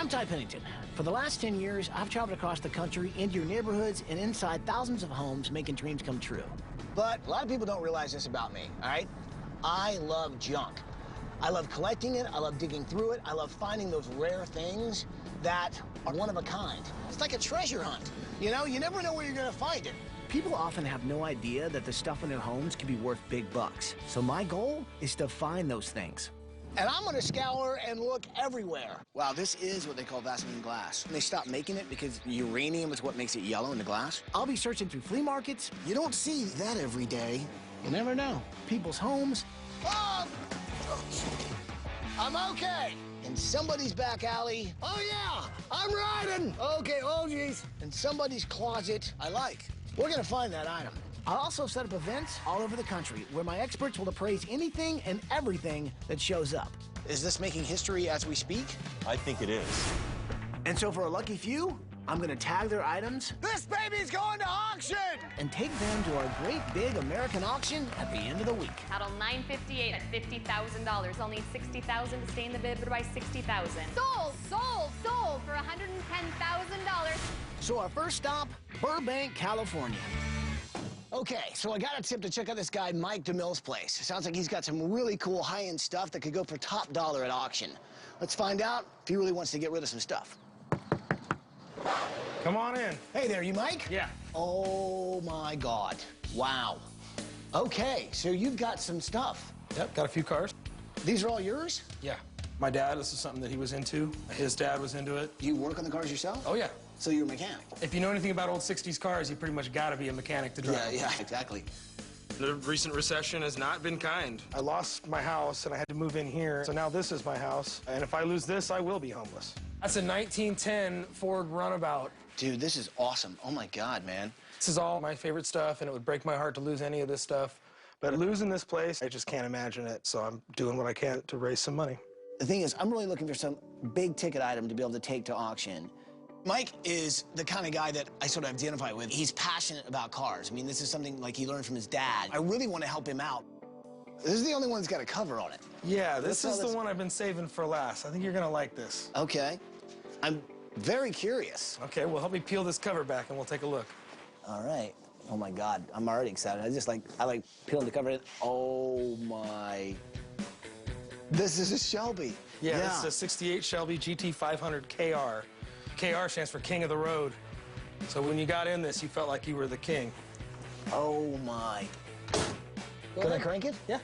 I'm Ty Pennington. For the last 10 years, I've traveled across the country into your neighborhoods and inside thousands of homes making dreams come true. But a lot of people don't realize this about me, all right? I love junk. I love collecting it, I love digging through it, I love finding those rare things that are one of a kind. It's like a treasure hunt. You know, you never know where you're gonna find it. People often have no idea that the stuff in their homes can be worth big bucks. So my goal is to find those things. And I'm gonna scour and look everywhere. Wow, this is what they call Vaseline glass. And they stopped making it because uranium is what makes it yellow in the glass. I'll be searching through flea markets. You don't see that every day. You never know. People's homes. Oh! I'm okay. In somebody's back alley. Oh, yeah, I'm riding. Okay, oh, geez. In somebody's closet. I like. We're gonna find that item. I'll also set up events all over the country where my experts will appraise anything and everything that shows up. Is this making history as we speak? I think it is. And so for a lucky few, I'm gonna tag their items. This baby's going to auction! And take them to our great big American auction at the end of the week. Model 958 at $50,000. I'll need $60,000 to stay in the bid, but buy $60,000. Sold, sold, sold for $110,000. So our first stop, Burbank, California. Okay, so I got a tip to check out this guy, Mike DeMille's place. It sounds like he's got some really cool high-end stuff that could go for top dollar at auction. Let's find out if he really wants to get rid of some stuff. Come on in. Hey there, you Mike? Yeah. Oh, my God. Wow. Okay, so you've got some stuff. Yep, got a few cars. These are all yours? Yeah. My dad, this is something that he was into. His dad was into it. Do you work on the cars yourself? Oh, yeah. So you're a mechanic? If you know anything about old 60s cars, you pretty much got to be a mechanic to drive. Yeah, exactly. The recent recession has not been kind. I lost my house, and I had to move in here. So now this is my house. And if I lose this, I will be homeless. That's a 1910 Ford Runabout. Dude, this is awesome. Oh, my God, man. This is all my favorite stuff, and it would break my heart to lose any of this stuff. But losing this place, I just can't imagine it. So I'm doing what I can to raise some money. The thing is, I'm really looking for some big-ticket item to be able to take to auction. Mike is the kind of guy that I sort of identify with. He's passionate about cars. I mean, this is something like he learned from his dad. I really want to help him out. This is the only one that's got a cover on it. Yeah, this is the one I've been saving for last. I think you're going to like this. Okay. I'm very curious. Okay, well, help me peel this cover back, and we'll take a look. All right. Oh, my God. I'm already excited. I like peeling the cover. Oh, my. This is a Shelby. Yeah, this is a 68 Shelby GT 500 KR. KR stands for King of the Road. So when you got in this, you felt like you were the king. Oh, my. Can I crank it? Yeah.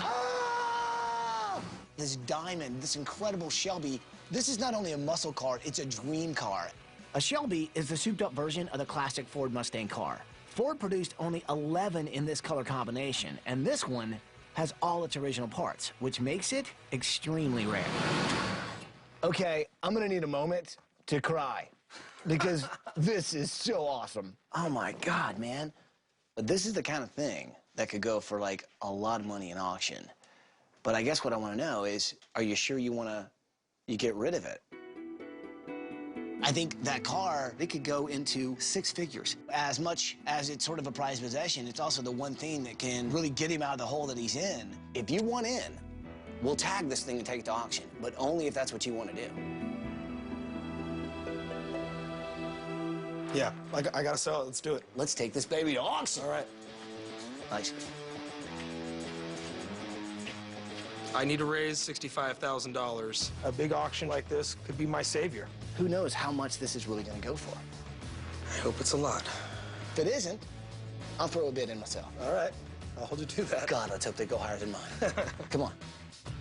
Oh! This diamond, this incredible Shelby, this is not only a muscle car, it's a dream car. A Shelby is the souped-up version of the classic Ford Mustang car. Ford produced only 11 in this color combination, and this one has all its original parts, which makes it extremely rare. Okay, I'm gonna need a moment to cry because this is so awesome. Oh my God, man. But this is the kind of thing that could go for like a lot of money in auction. But I guess what I wanna know is, are you sure you get rid of it? I think that car, it could go into 6 figures. As much as it's sort of a prized possession, it's also the one thing that can really get him out of the hole that he's in. If you want in, we'll tag this thing and take it to auction, but only if that's what you want to do. Yeah, I gotta sell it. Let's do it. Let's take this baby to auction. All right. Nice. I need to raise $65,000. A big auction like this could be my savior. Who knows how much this is really going to go for? I hope it's a lot. If it isn't, I'll throw a bid in myself. All right. I'll hold you to that. God, let's hope they go higher than mine. Come on.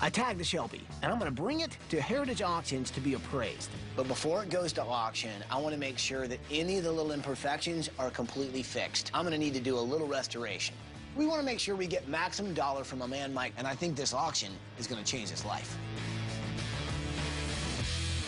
I tagged the Shelby, and I'm going to bring it to Heritage Auctions to be appraised. But before it goes to auction, I want to make sure that any of the little imperfections are completely fixed. I'm going to need to do a little restoration. We want to make sure we get maximum dollar from my man Mike, and I think this auction is going to change his life.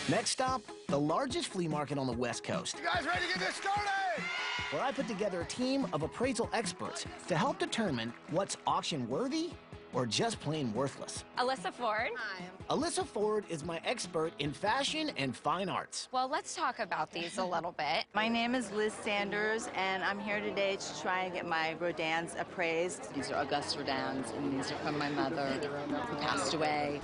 Next stop, the largest flea market on the West Coast. You guys ready to get this started? Where I put together a team of appraisal experts to help determine what's auction-worthy or just plain worthless. Alyssa Ford. Hi. Alyssa Ford is my expert in fashion and fine arts. Well, let's talk about these a little bit. My name is Liz Sanders, and I'm here today to try and get my Rodins appraised. These are Auguste Rodins, and these are from my mother, who passed away.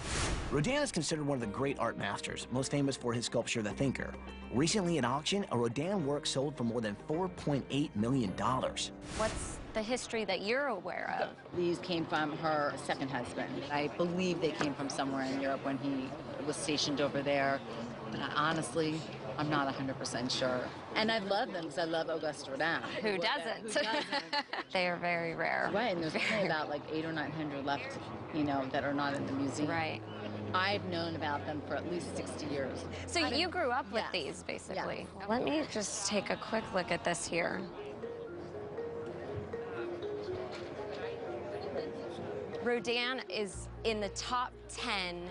Rodin is considered one of the great art masters, most famous for his sculpture, The Thinker. Recently at auction, a Rodin work sold for more than $4.8 million. What's the history that you're aware of? These came from her second husband. I believe they came from somewhere in Europe when he was stationed over there. But honestly, I'm not 100% sure. And I love them because I love Auguste Rodin. Who doesn't? They are very rare. Right, and there's only about like 800 or 900 left, you know, that are not in the museum. Right. I've known about them for at least 60 years. So you grew up with Yes. these, basically. Yes. Let me just take a quick look at this here. Rodin is in the top 10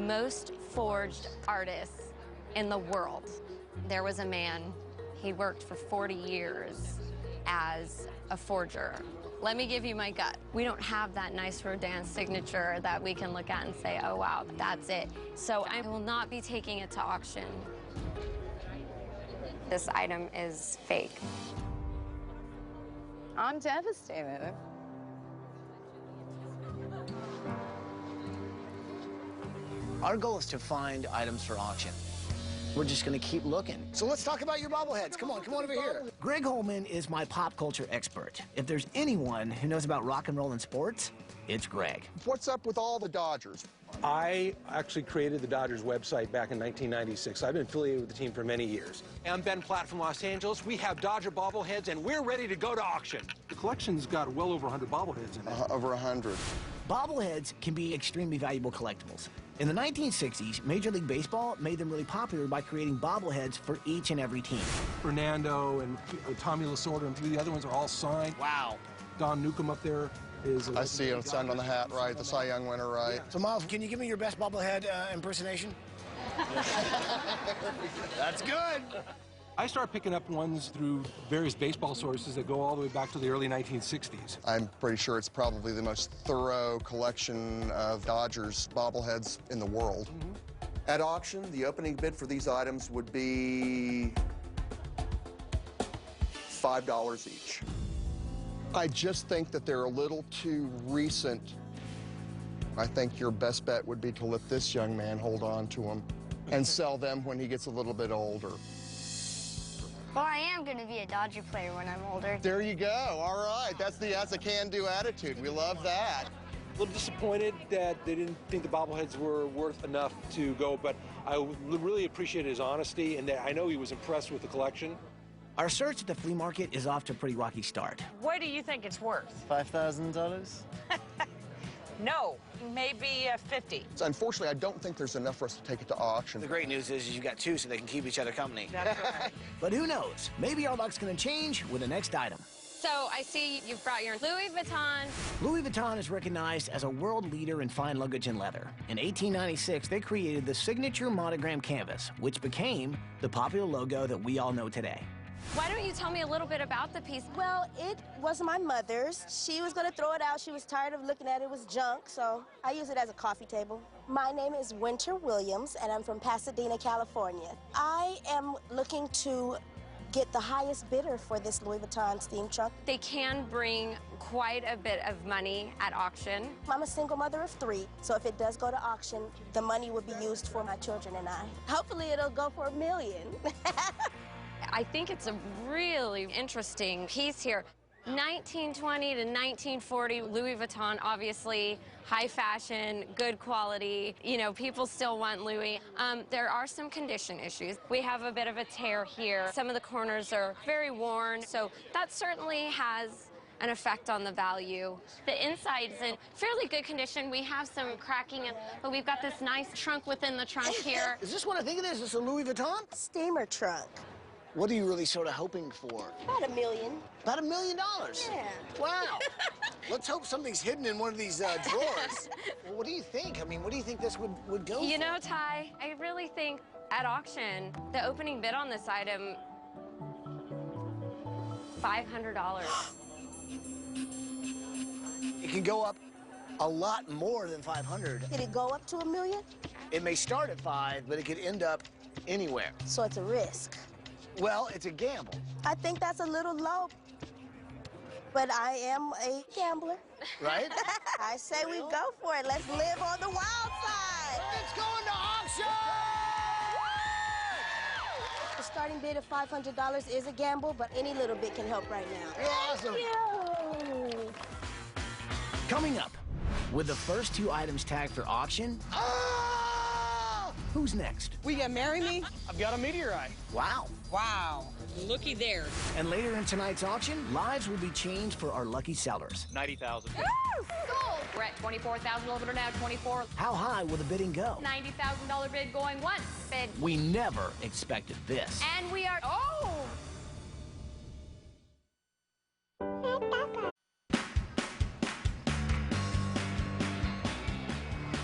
most forged artists in the world. There was a man, he worked for 40 years as a forger. Let me give you my gut. We don't have that nice Rodin signature that we can look at and say, oh wow, that's it. So I will not be taking it to auction. This item is fake. I'm devastated. Our goal is to find items for auction. We're just going to keep looking. So let's talk about your bobbleheads. Come on over here. Greg Holman is my pop culture expert. If there's anyone who knows about rock and roll and sports, it's Greg. What's up with all the Dodgers? I actually created the Dodgers website back in 1996. I've been affiliated with the team for many years. I'm Ben Platt from Los Angeles. We have Dodger bobbleheads, and we're ready to go to auction. The collection's got well over 100 bobbleheads in it. Over 100. Bobbleheads can be extremely valuable collectibles. In the 1960s, Major League Baseball made them really popular by creating bobbleheads for each and every team. Fernando and Tommy Lasorda and three of the other ones are all signed. Wow. Don Newcomb up there is... I see it signed on the hat, right? The Cy Young winner, right? So, Miles, can you give me your best bobblehead impersonation? That's good. I started picking up ones through various baseball sources that go all the way back to the early 1960s. I'm pretty sure it's probably the most thorough collection of Dodgers bobbleheads in the world. At auction, the opening bid for these items would be $5 each. I just think that they're a little too recent. I think your best bet would be to let this young man hold on to them and sell them when he gets a little bit older. Well, I am going to be a Dodger player when I'm older. There you go. All right. That's a can-do attitude. We love that. A little disappointed that they didn't think the bobbleheads were worth enough to go, but I really appreciate his honesty, and that I know he was impressed with the collection. Our search at the flea market is off to a pretty rocky start. What do you think it's worth? $5,000? No, maybe 50. So unfortunately, I don't think there's enough for us to take it to auction. The great news is you've got two so they can keep each other company. That's right. But who knows? Maybe our luck's going to change with the next item. So I see you've brought your Louis Vuitton. Louis Vuitton is recognized as a world leader in fine luggage and leather. In 1896, they created the signature monogram canvas, which became the popular logo that we all know today. Why don't you tell me a little bit about the piece? Well, it was my mother's. She was going to throw it out. She was tired of looking at it. It was junk, so I use it as a coffee table. My name is Winter Williams, and I'm from Pasadena, California. I am looking to get the highest bidder for this Louis Vuitton steam trunk. They can bring quite a bit of money at auction. I'm a single mother of 3, so if it does go to auction, the money will be used for my children and I. Hopefully it'll go for $1 million. I think it's a really interesting piece here. 1920 to 1940, Louis Vuitton, obviously high fashion, good quality. You know, people still want Louis. There are some condition issues. We have a bit of a tear here. Some of the corners are very worn, so that certainly has an effect on the value. The inside's in fairly good condition. We have some cracking, but we've got this nice trunk within the trunk here. Is this what I think it is? Is this a Louis Vuitton? Steamer trunk. What are you really sort of hoping for? About $1 million. About $1 million? Yeah. Wow. Let's hope something's hidden in one of these drawers. Well, what do you think? I mean, what do you think this would go for? You know, Ty, I really think at auction, the opening bid on this item, $500. It can go up A lot more than 500. Did it go up to $1 million? It may start at 5, but it could end up anywhere. So it's a risk. Well, it's a gamble. I think that's a little low, but I am a gambler. Right? I say we go for it. Let's live on the wild side. It's going to auction! The starting bid of $500 is a gamble, but any little bit can help right now. You're awesome. Thank you. Coming up, with the first 2 items tagged for auction, who's next? Will you marry me? I've got a meteorite. Wow. Wow. Looky there. And later in tonight's auction, lives will be changed for our lucky sellers. 90,000. Sold. We're at 24,000 over now, 24. How high will the bidding go? $90,000 bid going once. Bid. We never expected this. And we are, oh!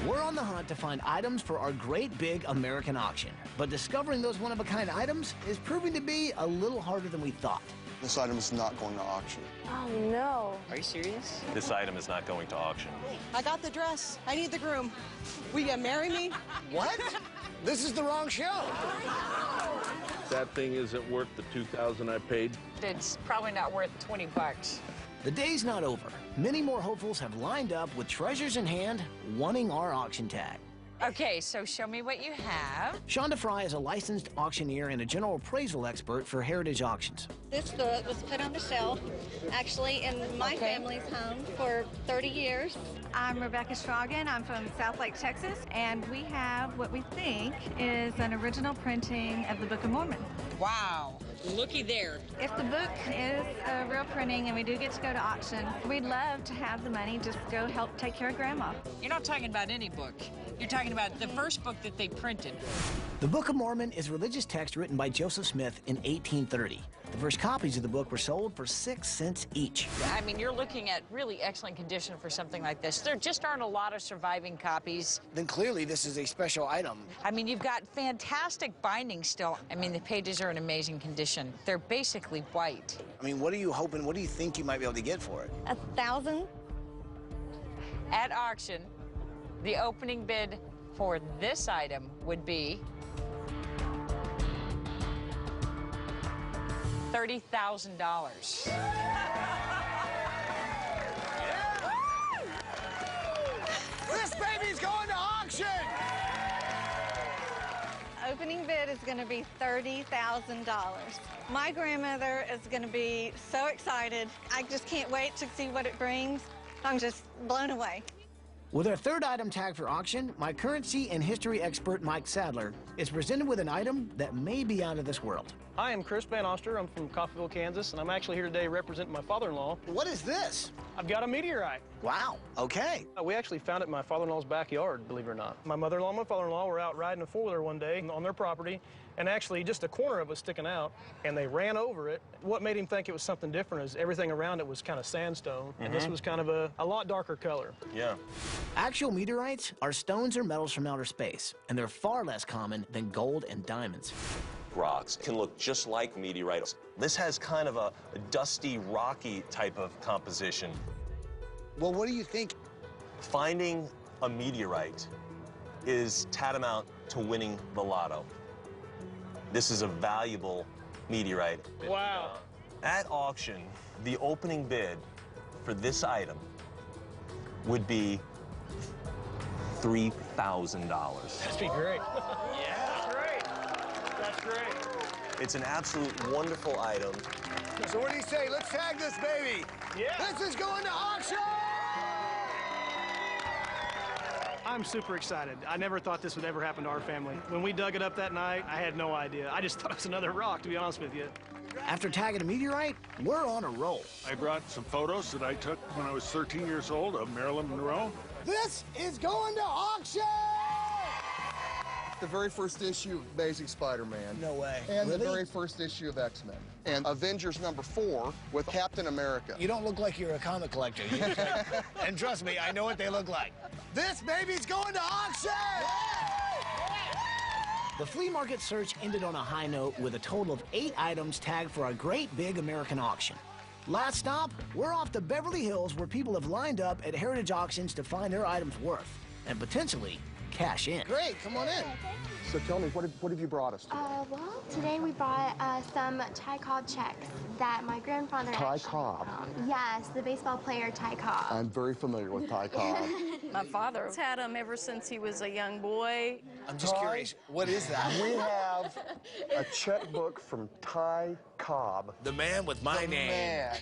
We're on the hunt to find items for our great big American auction. But discovering those one-of-a-kind items is proving to be a little harder than we thought. This item is not going to auction. Oh, no. Are you serious? This item is not going to auction. I got the dress. I need the groom. Will you marry me? What? This is the wrong show. That thing isn't worth the $2,000 I paid. It's probably not worth 20 bucks. The day's not over. Many more hopefuls have lined up with treasures in hand, wanting our auction tag. Okay, so show me what you have. Shonda Fry is a licensed auctioneer and a general appraisal expert for Heritage Auctions. This book was put on the shelf, actually, in my family's home for 30 years. I'm Rebecca Schragen. I'm from Southlake, Texas, and we have what we think is an original printing of the Book of Mormon. Wow. Looky there. If the book is a real printing and we do get to go to auction, we'd love to have the money just go help take care of Grandma. You're not talking about any book. You're talking about the first book that they printed. The Book of Mormon is a religious text written by Joseph Smith in 1830. The first copies of the book were sold for 6 cents each. I mean, you're looking at really excellent condition for something like this. There just aren't a lot of surviving copies. Then clearly this is a special item. I mean, you've got fantastic binding still. I mean, the pages are in amazing condition. They're basically white. I mean, what are you hoping, what do you think you might be able to get for it? 1,000. At auction, the opening bid for this item would be $30,000. This baby's going to auction! Opening bid is going to be $30,000. My grandmother is going to be so excited. I just can't wait to see what it brings. I'm just blown away. With our third item tag for auction, my currency and history expert Mike Sadler is presented with an item that may be out of this world. Hi, I'm Chris Van Oster. I'm from Coffeyville, Kansas, and I'm actually here today representing my father-in-law. What is this? I've got a meteorite. Wow, okay. We actually found it in my father-in-law's backyard, believe it or not. My mother-in-law and my father-in-law were out riding a four-wheeler one day on their property, and actually just a corner of it was sticking out, and they ran over it. What made him think it was something different is everything around it was kind of sandstone, and this was kind of a lot darker color. Yeah. Actual meteorites are stones or metals from outer space, and they're far less common than gold and diamonds. Rocks can look just like meteorites. This has kind of a dusty, rocky type of composition. Well, what do you think? Finding a meteorite is tantamount to winning the lotto. This is a valuable meteorite. Wow. At auction, the opening bid for this item would be $3,000. That'd be great. Yeah. That's great. That's great. It's an absolute wonderful item. So what do you say? Let's tag this baby. Yeah. This is going to auction! I'm super excited. I never thought this would ever happen to our family. When we dug it up that night, I had no idea. I just thought it was another rock, to be honest with you. After tagging a meteorite, we're on a roll. I brought some photos that I took when I was 13 years old of Marilyn Monroe. This is going to auction! The very first issue of Amazing Spider-Man. No way. And Really? the very first issue of X-Men. And Avengers #4 with Captain America. You don't look like you're a comic collector. And trust me, I know what they look like. This baby's going to auction! The flea market search ended on a high note with a total of 8 items tagged for our great big American auction. Last stop, we're off to Beverly Hills, where people have lined up at heritage auctions to find their items' worth and potentially cash in. Great, come on in. So tell me, what have you brought us today? Well, today we brought some Ty Cobb checks that my grandfather Ty Cobb? Yes, the baseball player Ty Cobb. I'm very familiar with Ty Cobb. My father's had them ever since he was a young boy. I'm just curious, what is that? We have a checkbook from Ty Cobb. The man with my name. Man.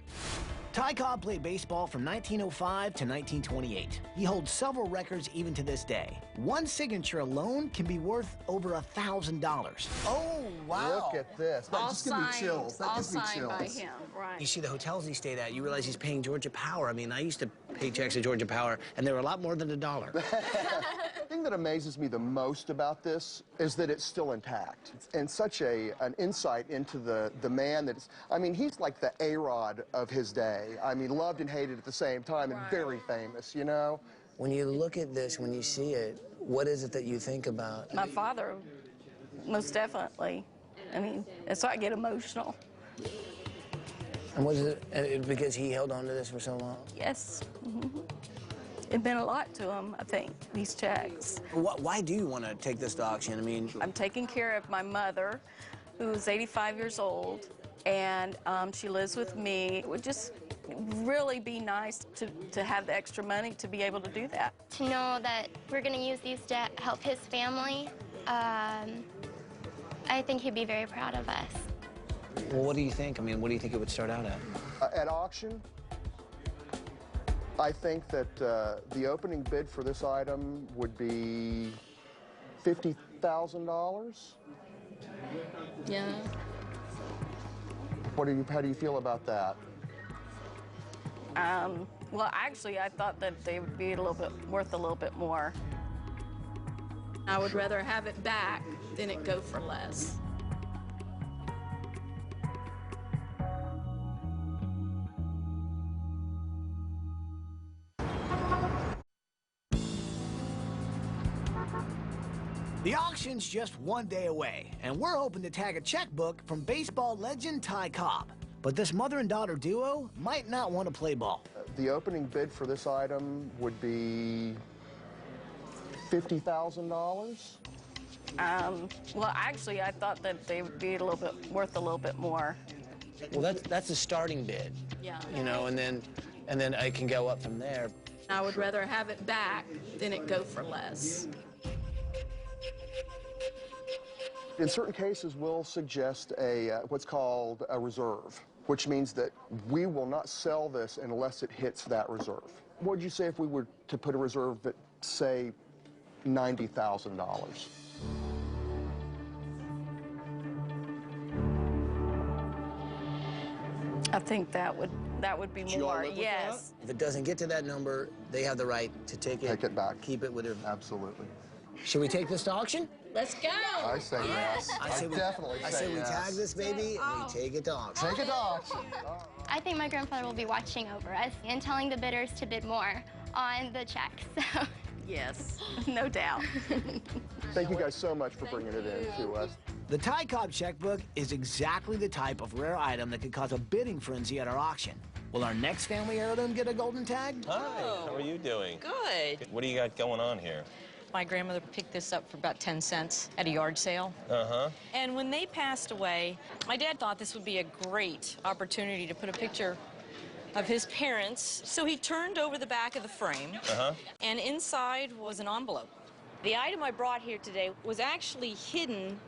Ty Cobb played baseball from 1905 to 1928. He holds several records even to this day. One signature alone can be worth over $1,000. Oh, wow. Look at this. That just gives me chills. That all gives me signed chills. by him, right. You see the hotels he stayed at, you realize he's paying Georgia Power. I mean, I used to pay checks to Georgia Power, and they were a lot more than $1. The thing that amazes me the most about this is that it's still intact. And such an insight into the man that is, I mean, he's like the A-Rod of his day. I mean, loved and hated at the same time, and very famous, you know? When you look at this, when you see it, what is it that you think about? My father, most definitely. I mean, that's why I get emotional. And was it because he held on to this for so long? Yes. It meant a lot to him, I think, these checks. Why do you want to take this to auction? I mean, I'm taking care of my mother, who's 85 years old, and she lives with me. It would just really be nice to have the extra money to be able to do that. To know that we're going to use these to help his family, I think he'd be very proud of us. well, what do you think? I mean, what do you think it would start out at? At auction, I think that the opening bid for this item would be $50,000. Yeah. How do you feel about that? Well, actually, I thought that they would be worth a little bit more. I would rather have it back than it go for less. The auction's just one day away, and we're hoping to tag a checkbook from baseball legend Ty Cobb. But this mother and daughter duo might not want to play ball. The opening bid for this item would be $50,000. Well, actually, I thought that they would be worth a little bit more. Well, that's a starting bid. Yeah. You know, and then it can go up from there. I would rather have it back than it go for less. In certain cases, we'll suggest what's called a reserve, which means that we will not sell this unless it hits that reserve. What would you say if we were to put a reserve at, say, $90,000? I think that would be more. Yes. If it doesn't get to that number, they have the right to take it back. Keep it with their... Absolutely. Should we take this to auction? Let's go. I say yes. I definitely say yes. I say we tag this baby and we take it to auction. Take it to auction. I think my grandfather will be watching over us and telling the bidders to bid more on the check. So. Yes, no doubt. Thank you guys so much for bringing it in to us. The Ty Cobb checkbook is exactly the type of rare item that could cause a bidding frenzy at our auction. Will our next family heirloom get a golden tag? Hi, how are you doing? Good. What do you got going on here? My grandmother picked this up for about 10 cents at a yard sale. Uh-huh. And when they passed away, my dad thought this would be a great opportunity to put a picture of his parents. So he turned over the back of the frame, and inside was an envelope. The item I brought here today was actually hidden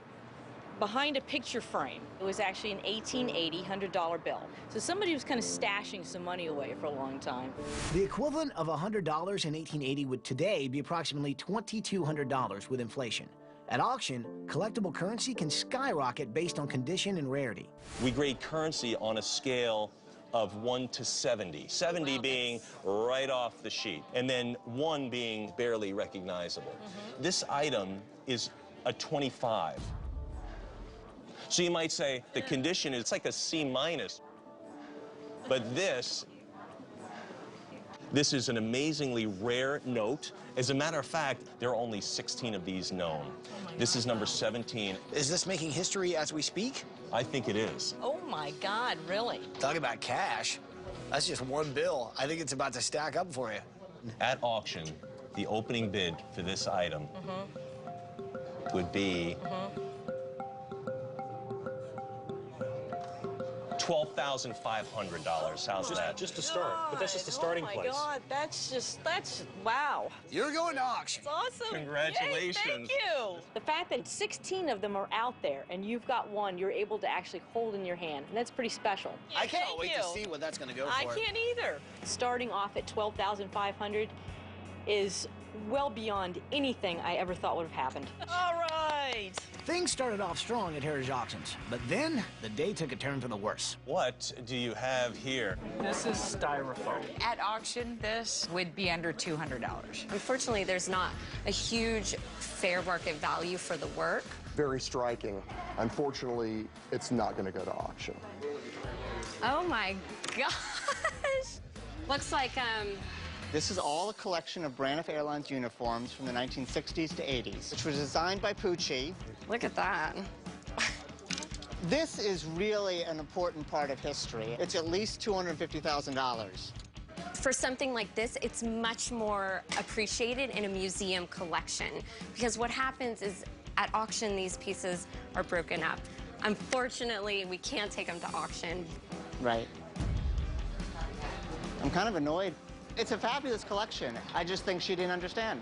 behind a picture frame. It was actually an 1880 $100 bill. So somebody was kind of stashing some money away for a long time. The equivalent of $100 in 1880 would today be approximately $2,200 with inflation. At auction, collectible currency can skyrocket based on condition and rarity. We grade currency on a scale of 1 to 70. 70 being right off the sheet, and then 1 being barely recognizable. This item is a 25. So you might say the condition is like a C-. But this This is an amazingly rare note. As a matter of fact, there are only 16 of these known. This is number 17. Is this making history as we speak? I think it is. Oh my God, really? Talk about cash. That's just one bill. I think it's about to stack up for you. At auction, the opening bid for this item would be $12,500. How's that? Just to start, but that's just the starting place. Oh my God, that's wow. You're going to auction. It's awesome. Congratulations. Yay, thank you. The fact that 16 of them are out there and you've got one you're able to actually hold in your hand, and that's pretty special. I can't wait to see what that's going to go for. I can't either. Starting off at $12,500 is well beyond anything I ever thought would have happened. All right. Things started off strong at Heritage Auctions, but then the day took a turn for the worse. What do you have here? This is styrofoam. At auction, this would be under $200. Unfortunately, there's not a huge fair market value for the work. Very striking. Unfortunately, it's not going to go to auction. Oh my gosh. Looks like, This is all a collection of Braniff Airlines uniforms from the 1960s to 80s, which was designed by Pucci. Look at that. This is really an important part of history. It's at least $250,000. For something like this, it's much more appreciated in a museum collection, because what happens is at auction, these pieces are broken up. Unfortunately, we can't take them to auction. Right. I'm kind of annoyed. It's a fabulous collection. I just think she didn't understand.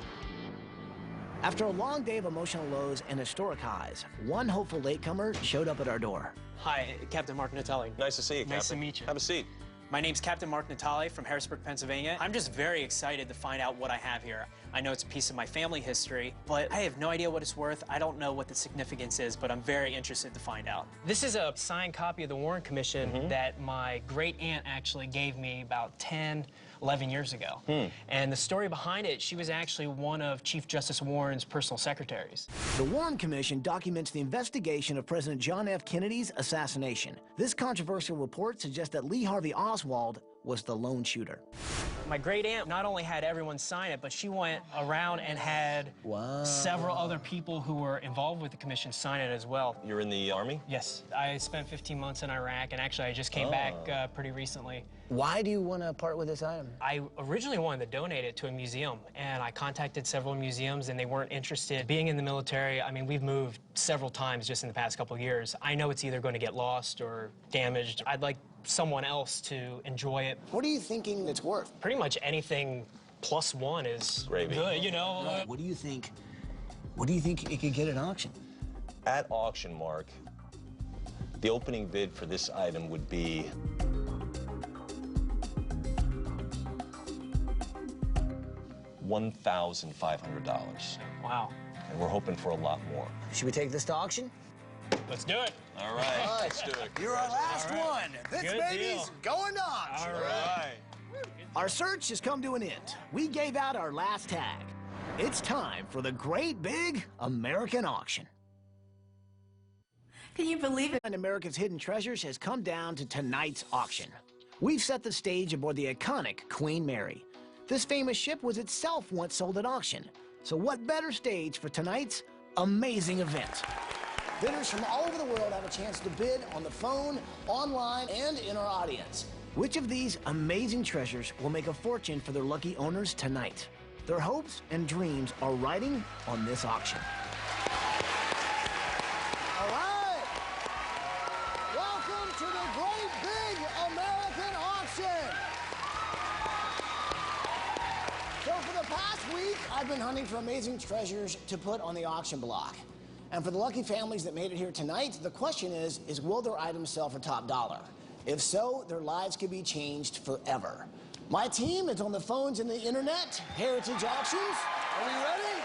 After a long day of emotional lows and historic highs, one hopeful latecomer showed up at our door. Hi, Captain Mark Natali. Nice to see you, Captain. Nice to meet you. Have a seat. My name's Captain Mark Natali from Harrisburg, Pennsylvania. I'm just very excited to find out what I have here. I know it's a piece of my family history, but I have no idea what it's worth. I don't know what the significance is, but I'm very interested to find out. This is a signed copy of the Warren Commission that my great-aunt actually gave me about 11 years ago. And the story behind it, she was actually one of Chief Justice Warren's personal secretaries. The Warren Commission documents the investigation of President John F. Kennedy's assassination. This controversial report suggests that Lee Harvey Oswald was the lone shooter. My great-aunt not only had everyone sign it, but she went around and had several other people who were involved with the commission sign it as well. You're in the Army? Yes. I spent 15 months in Iraq, and actually I just came back pretty recently. Why do you want to part with this item? I originally wanted to donate it to a museum, and I contacted several museums, and they weren't interested. Being in the military, I mean, we've moved several times just in the past couple of years. I know it's either going to get lost or damaged. I'd like someone else to enjoy it. What are you thinking it's worth? Pretty much anything plus one is gravy. Good, you know. Right. What do you think it could get at auction? At auction, Mark, the opening bid for this item would be $1,500. Wow. And we're hoping for a lot more. Should we take this to auction? Let's do it. All right, let's do it. You're our last one. This Good baby's deal. going to auction. All right. Our search has come to an end. We gave out our last tag. It's time for the great big American auction. Can you believe it? And America's Hidden Treasures has come down to tonight's auction. We've set the stage aboard the iconic Queen Mary. This famous ship was itself once sold at auction. So what better stage for tonight's amazing event? Bidders from all over the world have a chance to bid on the phone, online, and in our audience. Which of these amazing treasures will make a fortune for their lucky owners tonight? Their hopes and dreams are riding on this auction. All right. Welcome to the great big American auction. So for the past week, I've been hunting for amazing treasures to put on the auction block. And for the lucky families that made it here tonight, the question is will their items sell for top dollar? If so, their lives could be changed forever. My team is on the phones and the internet, Heritage Auctions. Are we ready?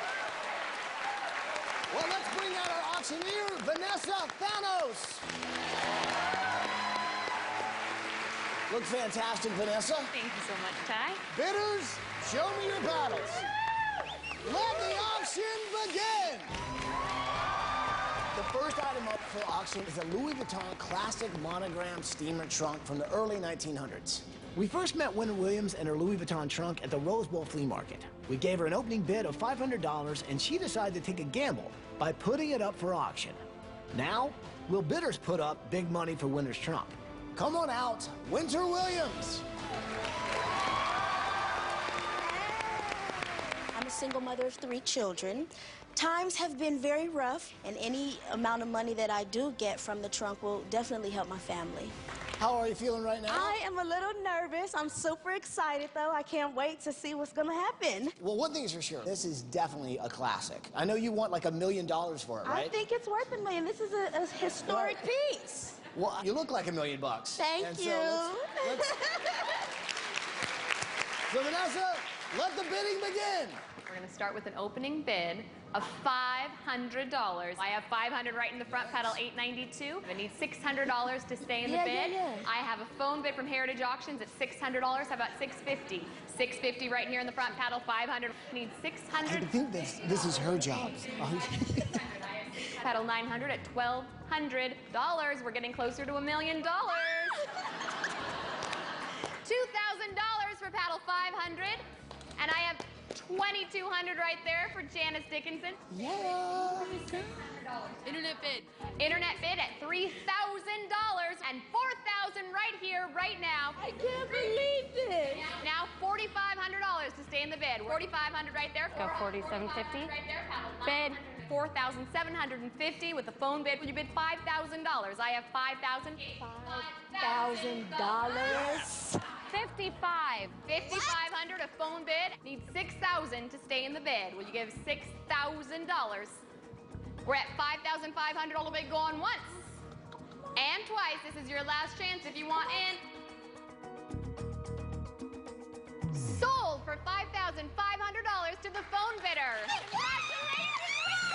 Well, let's bring out our auctioneer, Vanessa Thanos. Look fantastic, Vanessa. Thank you so much, Ty. Bidders, show me your battles. Let the auction begin. The first item up for auction is a Louis Vuitton classic monogram steamer trunk from the early 1900s. We first met Winter Williams and her Louis Vuitton trunk at the Rose Bowl flea market. We gave her an opening bid of $500, and she decided to take a gamble by putting it up for auction. Now, will bidders put up big money for Winter's trunk? Come on out, Winter Williams! I'm a single mother of 3 children. Times have been very rough, and any amount of money that I do get from the trunk will definitely help my family. How are you feeling right now? I am a little nervous. I'm super excited, though. I can't wait to see what's going to happen. Well, one thing's for sure, this is definitely a classic. I know you want like $1 million for it, right? I think it's worth $1 million. This is a historic piece. Well, you look like $1 million. Thank you. So Vanessa, let the bidding begin. We're going to start with an opening bid of $500. I have $500 right in the front, pedal $892. I need $600 to stay in the bid. I have a phone bid from Heritage Auctions at $600. How about $650? $650 right here in the front, pedal $500. Need $600. I think this is her job. Pedal $900 at $1,200. We're getting closer to $1 million. $2,000 for paddle $500. And I have $2,200 right there for Janice Dickinson. Yeah. Internet bid. Internet bid at $3,000 and $4,000 right here, right now. I can't believe this. Now $4,500 to stay in the bid. $4,500 right there. Go $4,750. Right there. Bid $4,750 with the phone bid. You bid $5,000. I have $5,000. $5,000. $5,500 a phone bid. Need $6,000 to stay in the bid. Will you give $6,000? We're at $5,500 all the way going once and twice. This is your last chance if you want in. Sold for $5,500 to the phone bidder. Congratulations.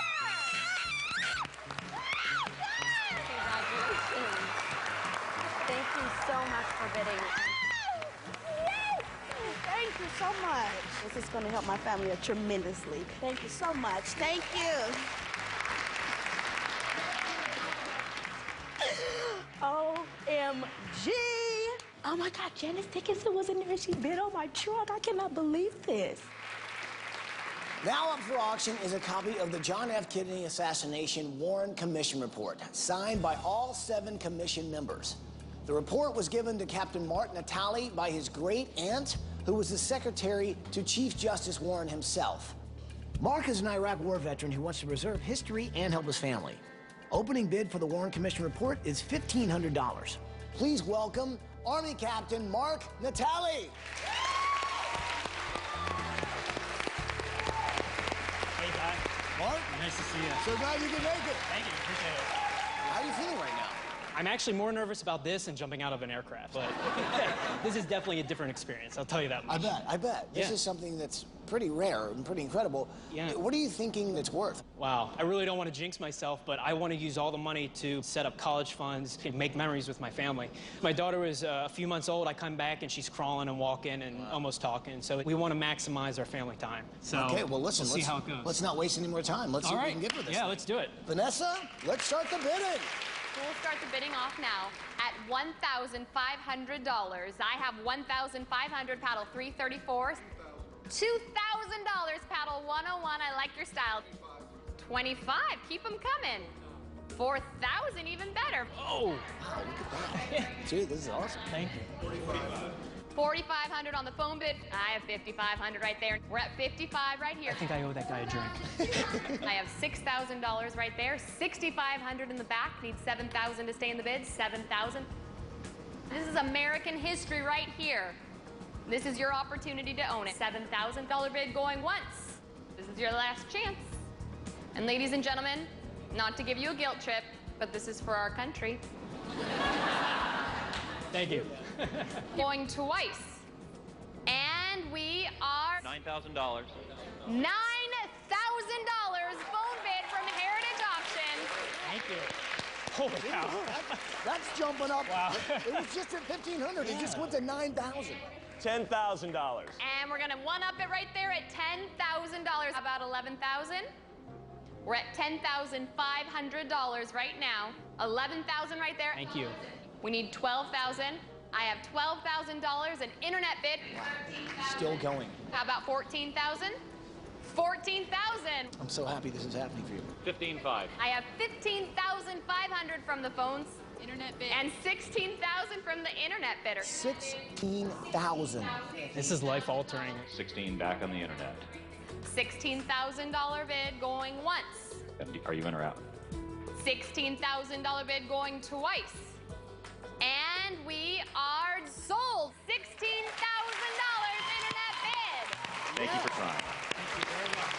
Thank you so much for bidding. Thank you so much. This is going to help my family tremendously. Thank you so much. Thank you. OMG. Oh my God, Janice Dickinson was in there and she bid on my trunk. I cannot believe this. Now up for auction is a copy of the John F. Kennedy Assassination Warren Commission Report, signed by all 7 commission members. The report was given to Captain Mark Natale by his great-aunt, who was the secretary to Chief Justice Warren himself. Mark is an Iraq War veteran who wants to preserve history and help his family. Opening bid for the Warren Commission Report is $1,500. Please welcome Army Captain Mark Natale. Hey, Ty. Mark? Nice to see you. So glad you could make it. Thank you. Appreciate it. How are you feeling right now? I'm actually more nervous about this than jumping out of an aircraft, but this is definitely a different experience, I'll tell you that much. I bet. This is something that's pretty rare and pretty incredible. Yeah. What are you thinking it's worth? Wow, I really don't want to jinx myself, but I want to use all the money to set up college funds and make memories with my family. My daughter was a few months old. I come back and she's crawling and walking and almost talking, so we want to maximize our family time. So Okay, well listen, we'll see how it goes. Let's not waste any more time. Let's see what we can get for this. Yeah, let's do it. Vanessa, let's start the bidding. We'll start the bidding off now at $1,500. I have $1,500, paddle $334. $2,000, paddle 101. I like your style. 25, keep them coming. 4,000, even better. Oh, wow, look at that. Gee, this is awesome. Thank you. 4,500 on the phone bid. I have 5,500 right there. We're at 55 right here. I think I owe that guy a drink. I have $6,000 right there. 6,500 in the back. Need 7,000 to stay in the bid. 7,000. This is American history right here. This is your opportunity to own it. $7,000 bid going once. This is your last chance. And ladies and gentlemen, not to give you a guilt trip, but this is for our country. Thank you. Going twice. And we are $9,000. $9,000 phone bid from Heritage Auctions. Thank you. Holy cow. That's jumping up. Wow. It was just at $1,500. It just went to $9,000. $10,000. And we're gonna one-up it right there at $10,000. About $11,000. We're at $10,500 right now. $11,000 right there. Thank you. We need $12,000. I have $12,000 an internet bid. Still going. How about 14,000? 14,000. I'm so happy this is happening for you. 15.5. I have 15,500 from the phones. Internet bid. And 16,000 from the internet bidder. 16,000. This is life-altering. 16 back on the internet. $16,000 bid going once. Are you in or out? $16,000 bid going twice. And we are sold. $16,000 internet bid. Thank you for trying. Thank you very much.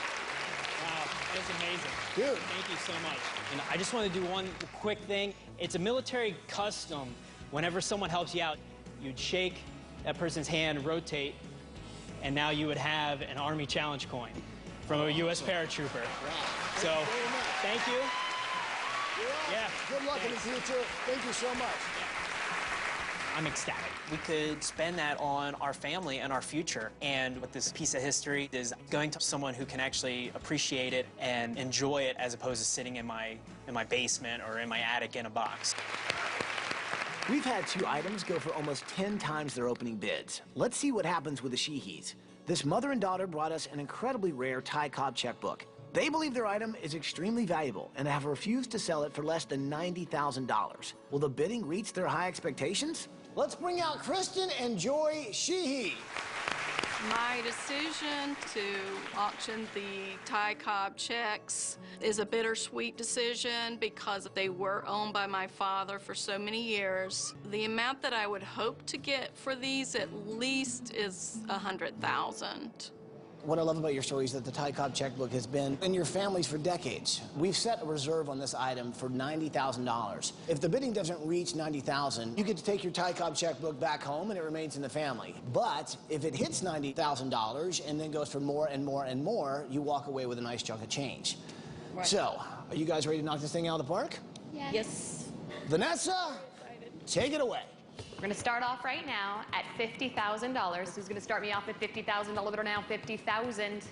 Wow, that is amazing. Dude. Thank you so much. And I just want to do one quick thing. It's a military custom. Whenever someone helps you out, you'd shake that person's hand, rotate, and now you would have an Army Challenge coin from a U.S. paratrooper. So, thank you. Yeah. Good luck in the future. Thank you so much. I'm ecstatic. We could spend that on our family and our future. And with this piece of history is going to someone who can actually appreciate it and enjoy it as opposed to sitting in my basement or in my attic in a box. We've had 2 items go for almost 10 times their opening bids. Let's see what happens with the Sheehys. This mother and daughter brought us an incredibly rare Ty Cobb checkbook. They believe their item is extremely valuable and have refused to sell it for less than $90,000. Will the bidding reach their high expectations? Let's bring out Kristen and Joy Sheehy. My decision to auction the Ty Cobb checks is a bittersweet decision because they were owned by my father for so many years. The amount that I would hope to get for these at least is $100,000. What I love about your story is that the Ty Cobb checkbook has been in your families for decades. We've set a reserve on this item for $90,000. If the bidding doesn't reach $90,000, you get to take your Ty Cobb checkbook back home and it remains in the family. But if it hits $90,000 and then goes for more and more and more, you walk away with a nice chunk of change. Right. So, are you guys ready to knock this thing out of the park? Yes. Yes. Vanessa, take it away. We're going to start off right now at $50,000. Who's going to start me off at $50,000 bidder now? $50,000.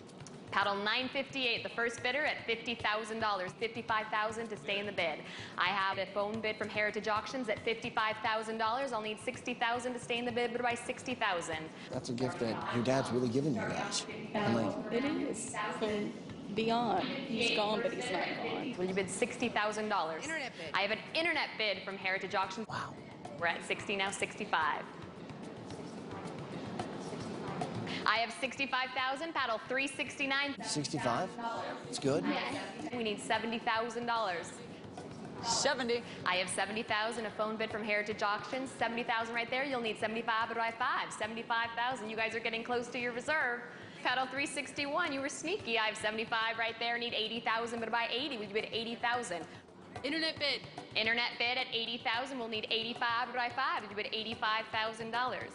Paddle 958, the first bidder at $50,000. $55,000 to stay in the bid. I have a phone bid from Heritage Auctions at $55,000. I'll need $60,000 to stay in the bid, bidder by $60,000. That's a gift that your dad's really given you guys. It is. From beyond. He's gone, but he's not gone. Well, you bid $60,000. Internet bid. I have an internet bid from Heritage Auctions. Wow. We're at 60 now, 65. I have 65,000, paddle 369. 65? That's good. We need $70,000. 70. I have 70,000, a phone bid from Heritage Auctions. 70,000 right there. You'll need 75, but I have 5. 75,000. You guys are getting close to your reserve. Paddle 361. You were sneaky. I have 75 right there. Need 80,000, but by 80, we bid 80,000. Internet bid. Internet bid at 80,000. We'll need 85 by 5. You bid $85,000.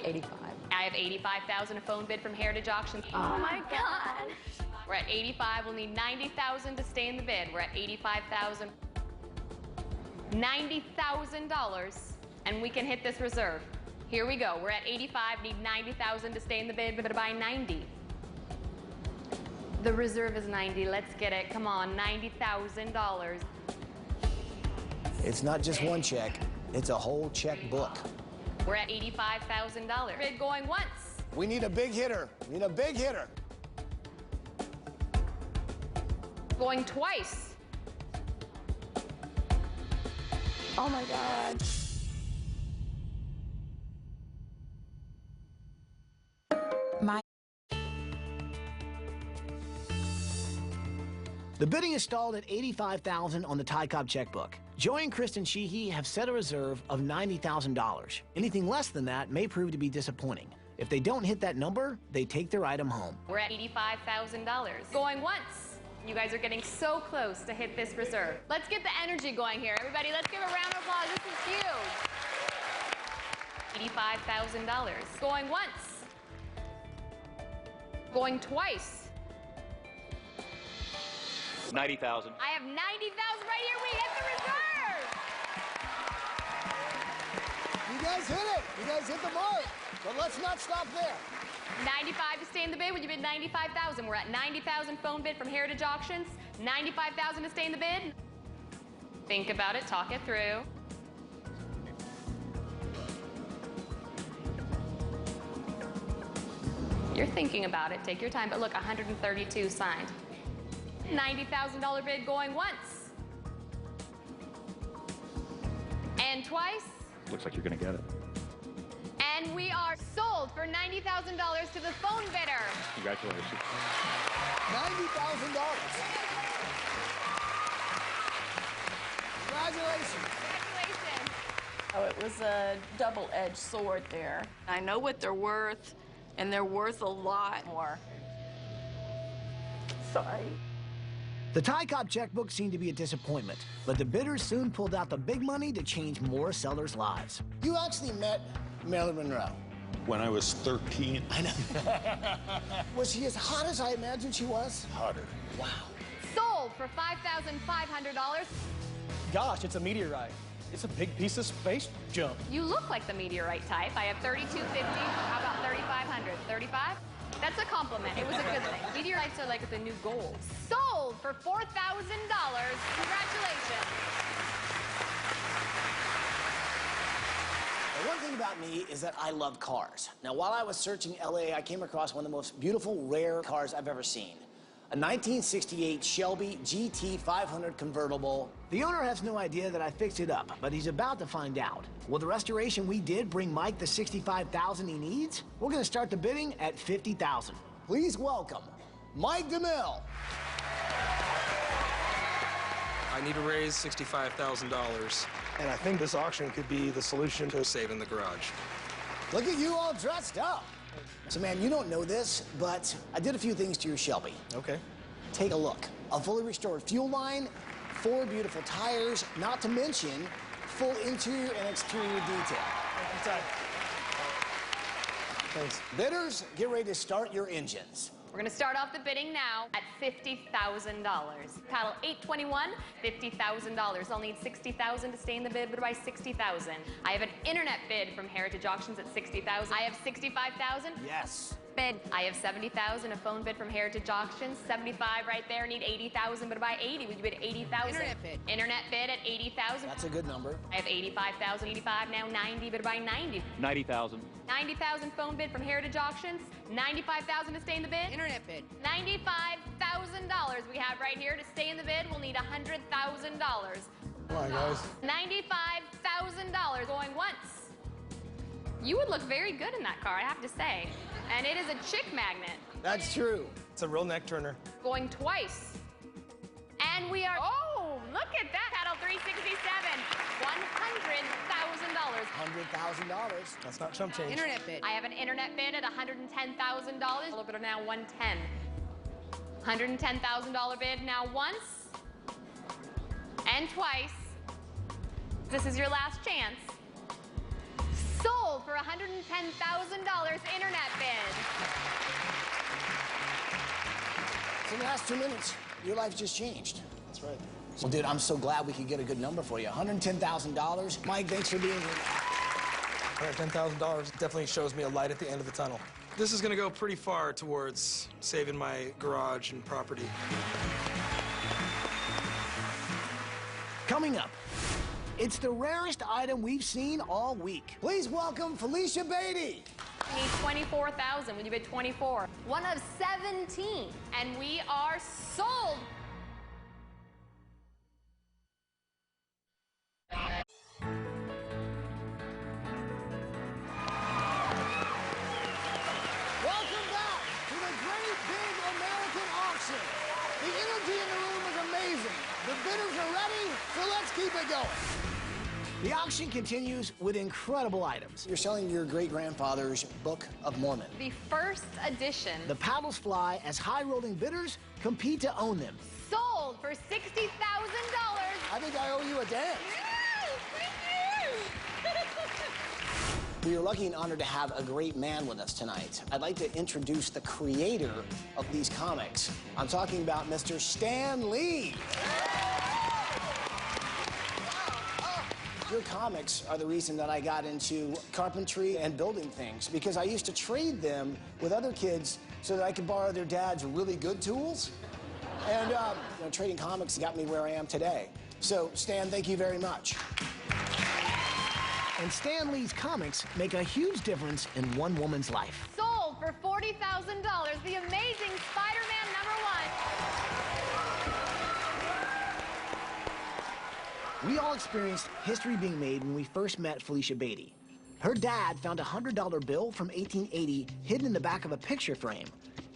85. I have 85,000, a phone bid from Heritage Auctions. Oh my God. We're at 85. We'll need 90,000 to stay in the bid. We're at 85,000. $90,000, and we can hit this reserve. Here we go. We're at 85. Need 90,000 to stay in the bid, but by 90. The reserve is 90. Let's get it. Come on, $90,000. It's not just one check, it's a whole checkbook. We're at $85,000. Bid going once. We need a big hitter. We need a big hitter. Going twice. Oh my God. The bidding is stalled at $85,000 on the Ty Cobb checkbook. Joy and Kristen Sheehy have set a reserve of $90,000. Anything less than that may prove to be disappointing. If they don't hit that number, they take their item home. We're at $85,000. Going once. You guys are getting so close to hit this reserve. Let's get the energy going here. Everybody, let's give a round of applause. This is huge. $85,000. Going once. Going twice. 90,000. I have 90,000 right here. We hit the reserve. You guys hit it. You guys hit the mark. But let's not stop there. 95 to stay in the bid. Would you bid 95,000? We're at 90,000 phone bid from Heritage Auctions. 95,000 to stay in the bid. Think about it. Talk it through. you're thinking about it, take your time. But look, 132 signed. $90,000 bid going once. And twice. Looks like you're going to get it. And we are sold for $90,000 to the phone bidder. Congratulations. $90,000. Congratulations. Congratulations. Oh, it was a double-edged sword there. I know what they're worth, and they're worth a lot more. Sorry. The Ty Cobb checkbook seemed to be a disappointment, but the bidders soon pulled out the big money to change more sellers' lives. You actually met Marilyn Monroe. When I was 13. I know. Was she as hot as I imagined she was? Hotter. Wow. Sold for $5,500. Gosh, it's a meteorite. It's a big piece of space junk. You look like the meteorite type. I have $3,250. How about $3,500? $35? That's a compliment. It was a good thing. Meteorites are like the new gold. Sold for $4,000. Congratulations. Now, one thing about me is that I love cars. Now, while I was searching LA, I came across one of the most beautiful, rare cars I've ever seen. A 1968 Shelby GT 500 convertible. The owner has no idea that I fixed it up, but he's about to find out. Will the restoration we did bring Mike the $65,000 he needs? We're gonna start the bidding at $50,000. Please welcome Mike DeMille. I need to raise $65,000. And I think this auction could be the solution to saving the garage. Look at you all dressed up. So, man, you don't know this, but I did a few things to your Shelby. Okay. Take a look. A fully restored fuel line, 4 beautiful tires, not to mention full interior and exterior detail. Thanks. Bidders, get ready to start your engines. We're going to start off the bidding now at $50,000. Paddle 821, $50,000. I'll need $60,000 to stay in the bid, but by $60,000. I have an internet bid from Heritage Auctions at $60,000. I have $65,000. Yes. Bid. I have $70,000. A phone bid from Heritage Auctions. $75 right there. Need $80,000, but by $80, would you bid $80,000? Internet bid. Internet bid at $80,000. That's a good number. I have $85,000. 85 now. 90, but by $90. $90,000. $90,000 phone bid from Heritage Auctions. $95,000 to stay in the bid. Internet bid. $95,000 we have right here to stay in the bid. We'll need $100,000. Come on, guys. $95,000 going once. You would look very good in that car, I have to say. And it is a chick magnet. That's true. It's a real neck turner. Going twice. And we are, oh, look at that. Paddle 367, $100,000. $100,000. That's not chump change. Internet bid. I have an internet bid at $110,000. A little bit of now 110. $110,000 bid now once and twice. This is your last chance. Sold for $110,000 internet bid. So in the last 2 minutes, your life just changed. That's right. Well, dude, I'm so glad we could get a good number for you. $110,000. Mike, thanks for being here. $110,000 definitely shows me a light at the end of the tunnel. This is going to go pretty far towards saving my garage and property. Coming up, it's the rarest item we've seen all week. Please welcome Felicia Beatty. I need $24,000. Would you bid 24? One of 17. And we are sold. Welcome back to the great big American auction. The energy in the room is amazing. The bidders are ready, so let's keep it going. The auction continues with incredible items. You're selling your great-grandfather's Book of Mormon. The first edition. The paddles fly as high-rolling bidders compete to own them. Sold for $60,000. I think I owe you a dance. Yes, thank you. We are lucky and honored to have a great man with us tonight. I'd like to introduce the creator of these comics. I'm talking about Mr. Stan Lee. Your comics are the reason that I got into carpentry and building things, because I used to trade them with other kids so that I could borrow their dad's really good tools. And you know, trading comics got me where I am today. So, Stan, thank you very much. And Stan Lee's comics make a huge difference in one woman's life. Sold sold for $40,000, the Amazing Spider-Man #1. We all experienced history being made when we first met Felicia Beatty. Her dad found a $100 bill from 1880 hidden in the back of a picture frame.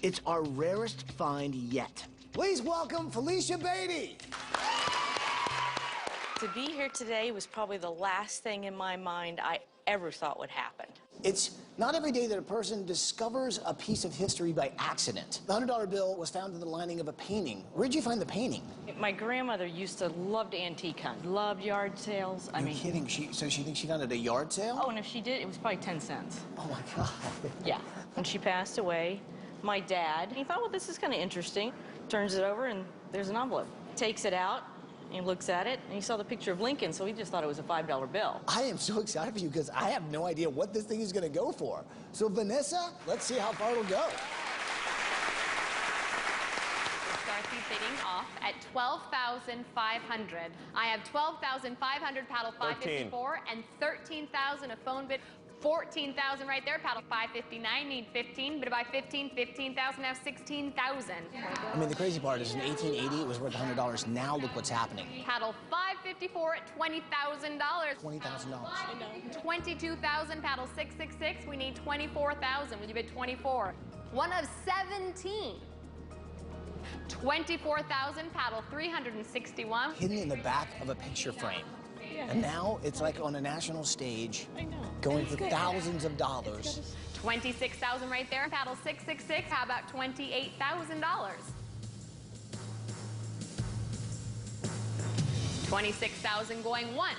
It's our rarest find yet. Please welcome Felicia Beatty. To be here today was probably the last thing in my mind I ever thought would happen. It's not every day that a person discovers a piece of history by accident. The $100 bill was found in the lining of a painting. Where'd you find the painting? My grandmother used to love antique hunt, loved yard sales. You're kidding? So she thinks she found it at a yard sale? Oh, and if she did, it was probably 10 cents. Oh my God. Yeah. When she passed away, my dad, he thought, well, this is kind of interesting. Turns it over, and there's an envelope. Takes it out, and he looks at it, and he saw the picture of Lincoln, so he just thought it was a $5 bill. I am so excited for you because I have no idea what this thing is going to go for. So, Vanessa, let's see how far it'll go. Dorothy bidding off at $12,500. I have $12,500, paddle 554, and $13,000 a phone bid. $14,000 right there, paddle 559, need 15, but by 15, $15,000, now $16,000. I mean, the crazy part is in 1880, it was worth $100. Now look what's happening. Paddle 554 at $20,000. $20,000. 22,000, paddle 666, we need 24,000. Will you bid 24? One of 17. 24,000, paddle 361. Hidden in the back of a picture frame. And now it's like on a national stage, going for thousands of dollars. 26,000 right there, paddle 666. How about $28,000? 26,000 going once.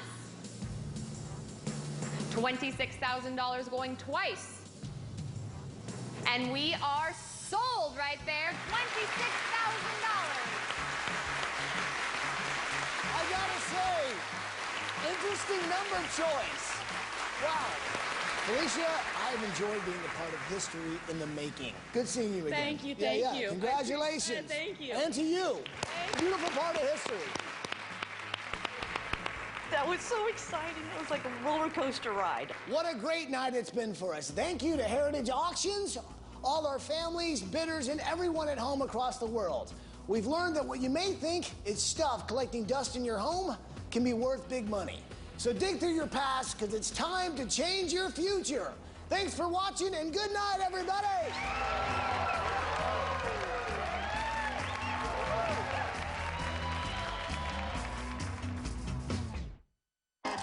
$26,000 going twice. And we are sold right there, $26,000. I gotta say, interesting number choice. Wow. Felicia, I've enjoyed being a part of history in the making. Good seeing you again. Thank you, thank you. Congratulations. Thank you. And to you. Beautiful part of history. That was so exciting. It was like a roller coaster ride. What a great night it's been for us. Thank you to Heritage Auctions, all our families, bidders, and everyone at home across the world. We've learned that what you may think is stuff collecting dust in your home can be worth big money. So dig through your past, because it's time to change your future. Thanks for watching, and good night, everybody!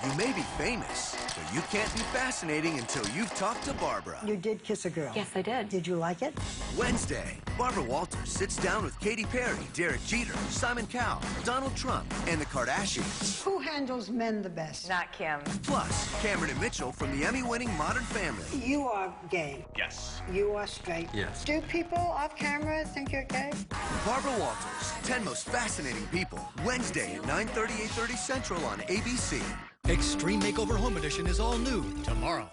You may be famous, but you can't be fascinating until you've talked to Barbara. You did kiss a girl. Yes, I did. Did you like it? Wednesday, Barbara Walters sits down with Katy Perry, Derek Jeter, Simon Cowell, Donald Trump, and the Kardashians. Who handles men the best? Not Kim. Plus, Cameron and Mitchell from the Emmy-winning Modern Family. You are gay. Yes. You are straight. Yes. Do people off camera think you're gay? Barbara Walters, 10 Most Fascinating People. Wednesday at 9:30, 8:30 Central on ABC. Extreme Makeover Home Edition is all new tomorrow.